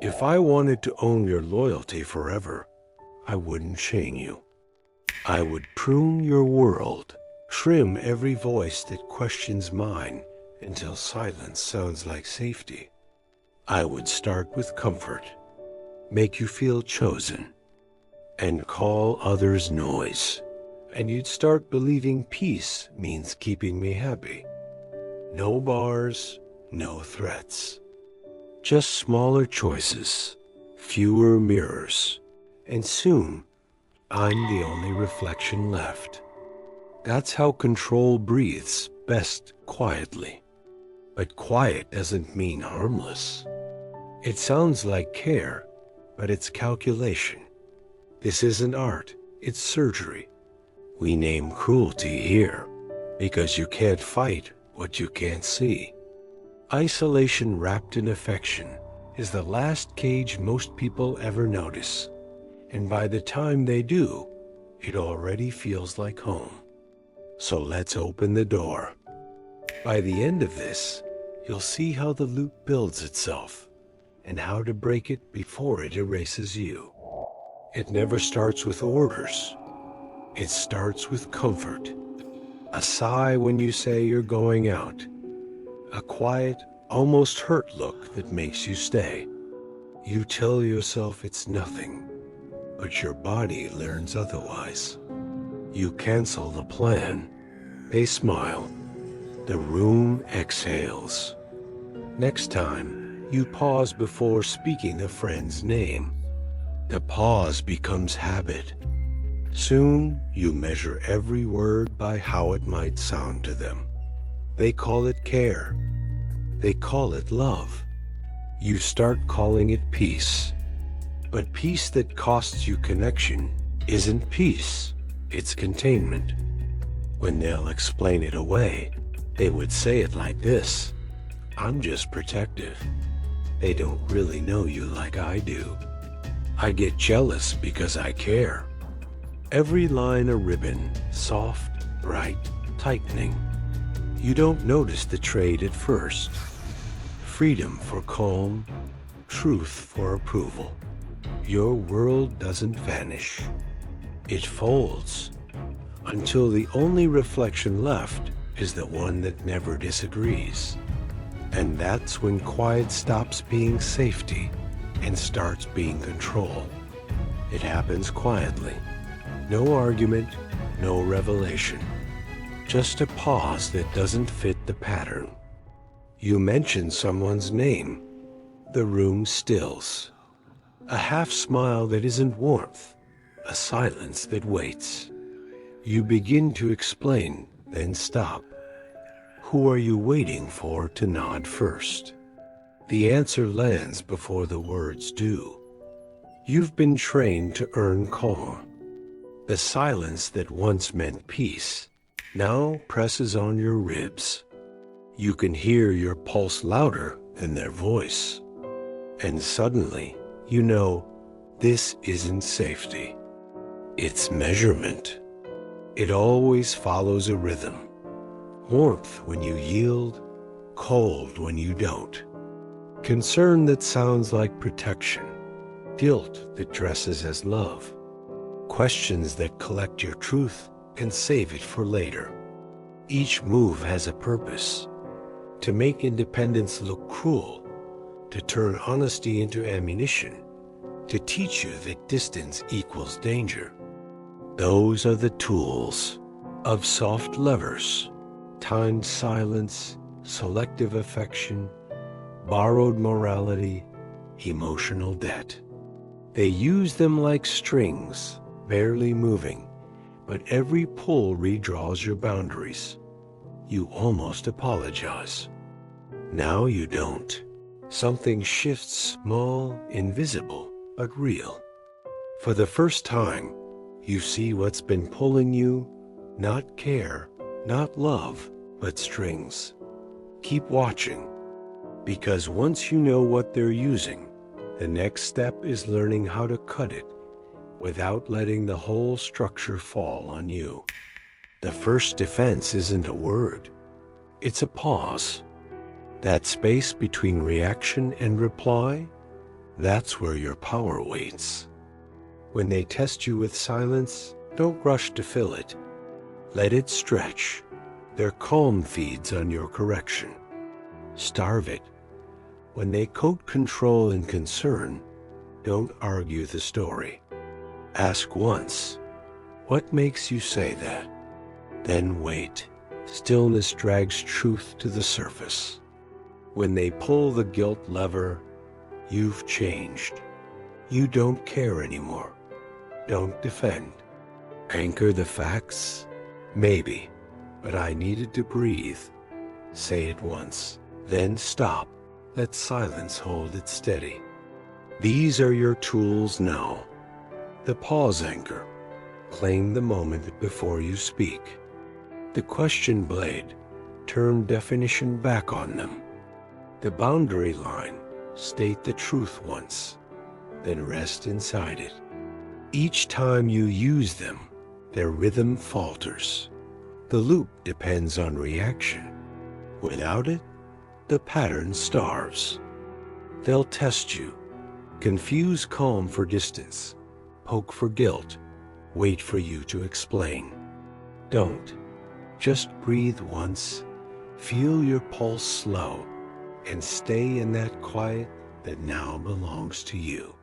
If I wanted to own your loyalty forever, I wouldn't chain you. I would prune your world, trim every voice that questions mine until silence sounds like safety. I would start with comfort, make you feel chosen, and call others noise. And you'd start believing peace means keeping me happy. No bars, no threats. Just smaller choices, fewer mirrors, and soon I'm the only reflection left. That's how control breathes best quietly. But quiet doesn't mean harmless. It sounds like care, but it's calculation. This isn't art, it's surgery. We name cruelty here because you can't fight what you can't see. Isolation wrapped in affection is the last cage most people ever notice. And by the time they do, it already feels like home. So let's open the door. By the end of this, you'll see how the loop builds itself and how to break it before it erases you. It never starts with orders. It starts with comfort. A sigh when you say you're going out. A quiet, almost hurt look that makes you stay. You tell yourself it's nothing, but your body learns otherwise. You cancel the plan. They smile. The room exhales. Next time, you pause before speaking a friend's name. The pause becomes habit. Soon, you measure every word by how it might sound to them. They call it care. They call it love. You start calling it peace. But peace that costs you connection isn't peace, it's containment. When they'll explain it away, they would say it like this: I'm just protective. They don't really know you like I do. I get jealous because I care. Every line a ribbon, soft, bright, tightening. You don't notice the trade at first. Freedom for calm, truth for approval. Your world doesn't vanish. It folds until the only reflection left is the one that never disagrees. And that's when quiet stops being safety and starts being control. It happens quietly. No argument, no revelation. Just a pause that doesn't fit the pattern. You mention someone's name. The room stills. A half smile that isn't warmth. A silence that waits. You begin to explain, then stop. Who are you waiting for to nod first? The answer lands before the words do. You've been trained to earn calm. The silence that once meant peace now presses on your ribs. You can hear your pulse louder than their voice. And suddenly, you know, this isn't safety. It's measurement. It always follows a rhythm. Warmth when you yield, cold when you don't. Concern that sounds like protection. Guilt that dresses as love. Questions that collect your truth and save it for later. Each move has a purpose. To make independence look cruel. To turn honesty into ammunition. To teach you that distance equals danger. Those are the tools of soft levers. Timed silence, selective affection, borrowed morality, emotional debt. They use them like strings, barely moving, but every pull redraws your boundaries. You almost apologize. Now you don't. Something shifts, small, invisible, but real. For the first time, you see what's been pulling you, not care, not love, but strings. Keep watching, because once you know what they're using, the next step is learning how to cut it without letting the whole structure fall on you. The first defense isn't a word, it's a pause. That space between reaction and reply, That's where your power waits. When they test you with silence, don't rush to fill it. Let it stretch. Their calm feeds on your correction. Starve it. When they coat control and concern, don't argue the story. Ask once, what makes you say that? Then wait. Stillness drags truth to the surface. When they pull the guilt lever, you've changed. You don't care anymore. Don't defend. Anchor the facts? Maybe, but I needed to breathe. Say it once, then stop. Let silence hold it steady. These are your tools now. The pause anchor. Claim the moment before you speak. The question blade. Turn definition back on them. The boundary line. State the truth once, then rest inside it. Each time you use them, their rhythm falters. The loop depends on reaction. Without it, the pattern starves. They'll test you. Confuse calm for distance. Poke for guilt. Wait for you to explain. Don't. Just breathe once. Feel your pulse slow. And stay in that quiet that now belongs to you.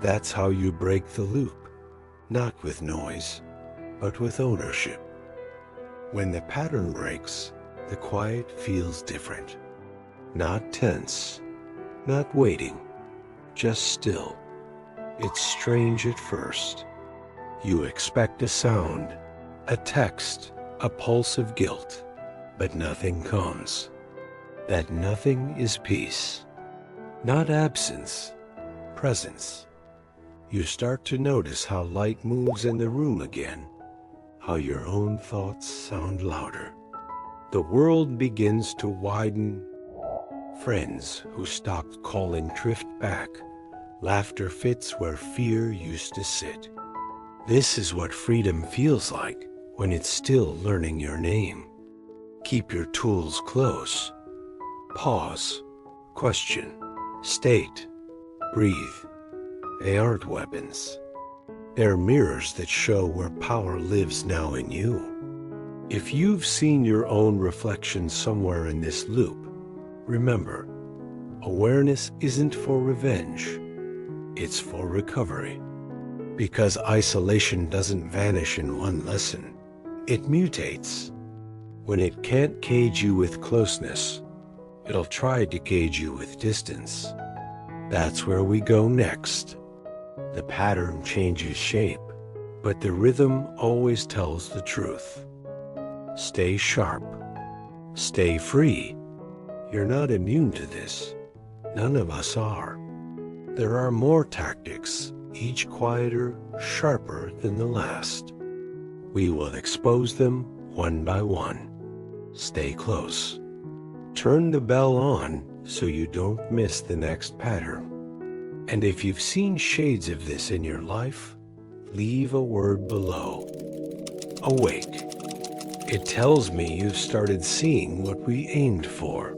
That's how you break the loop. Not with noise, but with ownership. When the pattern breaks, the quiet feels different. Not tense, not waiting, just still. It's strange at first. You expect a sound, a text, a pulse of guilt, but nothing comes. That nothing is peace. Not absence, presence. You start to notice how light moves in the room again, how your own thoughts sound louder. The world begins to widen. Friends who stopped calling drift back. Laughter fits where fear used to sit. This is what freedom feels like when it's still learning your name. Keep your tools close. Pause. Question. State. Breathe. They aren't weapons. They're mirrors that show where power lives now in you. If you've seen your own reflection somewhere in this loop, remember, awareness isn't for revenge. It's for recovery. Because isolation doesn't vanish in one lesson. It mutates. When it can't cage you with closeness, it'll try to cage you with distance. That's where we go next. The pattern changes shape, but the rhythm always tells the truth. Stay sharp. Stay free. You're not immune to this. None of us are. There are more tactics, each quieter, sharper than the last. We will expose them one by one. Stay close. Turn the bell on so you don't miss the next pattern. And if you've seen shades of this in your life, leave a word below. Awake. It tells me you've started seeing what we aimed for.